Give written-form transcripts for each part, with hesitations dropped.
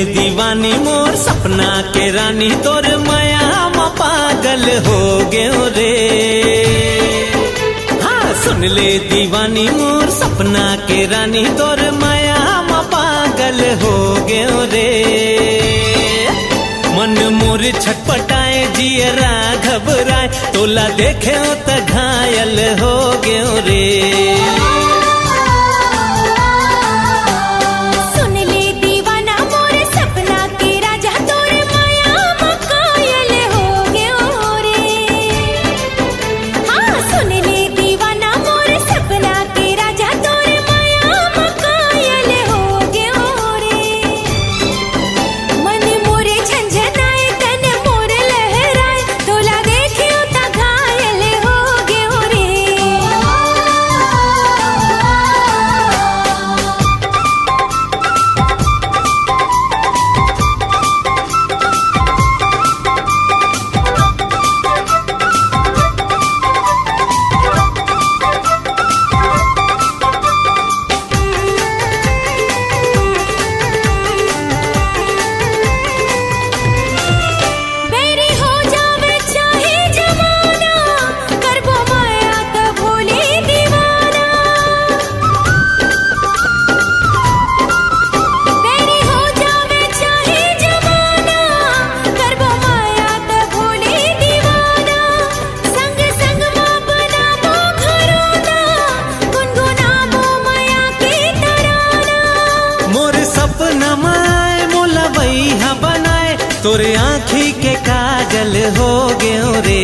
दीवानी मोर सपना के रानी तोर माया म पागल हो गयो रे। हाँ सुन ले दीवानी मोर सपना के रानी तोर माया म पागल हो गयो रे। मन मोर छटपटाए जियरा घबराए तोला देखे त घायल हो गयो रे। तोरे आँखी के काजल हो गयो रे।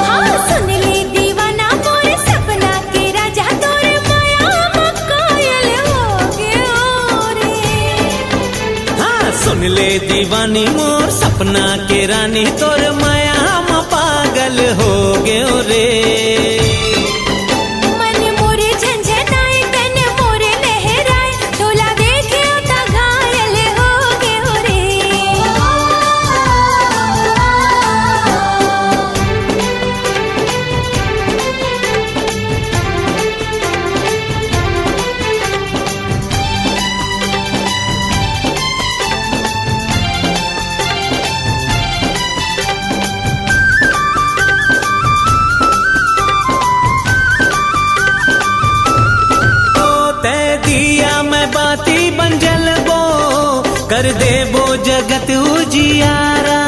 हाँ सुन ले दीवाना मोर सपना के राजा तोरे माया म कायल हो गयो रे। हाँ सुन ले दीवानी मोर सपना के रानी तोर माया म पागल हो गयो रे। बाती बंजल बो कर दे वो जगत उजियारा।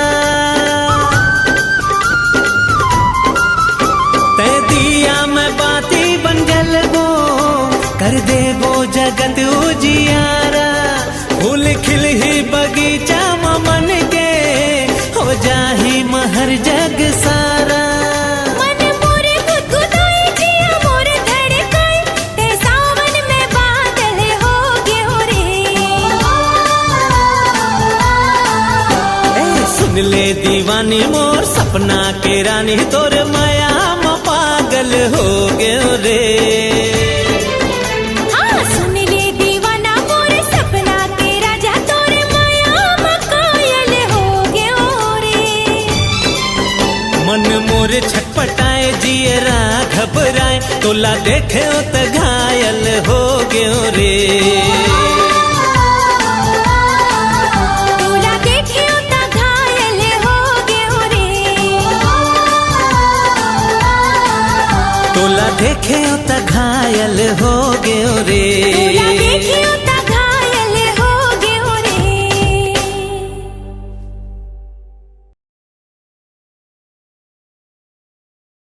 ते दिया मैं बाती बंजल बो कर दे वो जगत उजियारा। फूल खिल ही बगीचा मन के हो जाही महर जग सारा। सुन ले दीवानी मोर सपना के रानी तोर माया म पागल हो गयो रे। हाँ सुन ले दीवाना मोर सपना के राजा तोर माया म कायल हो गयो रे। मन मोर छटपटाए जियरा घबराए तोला देखे त घायल हो गयो रे। तोला देखे त घायल हो गयो रे।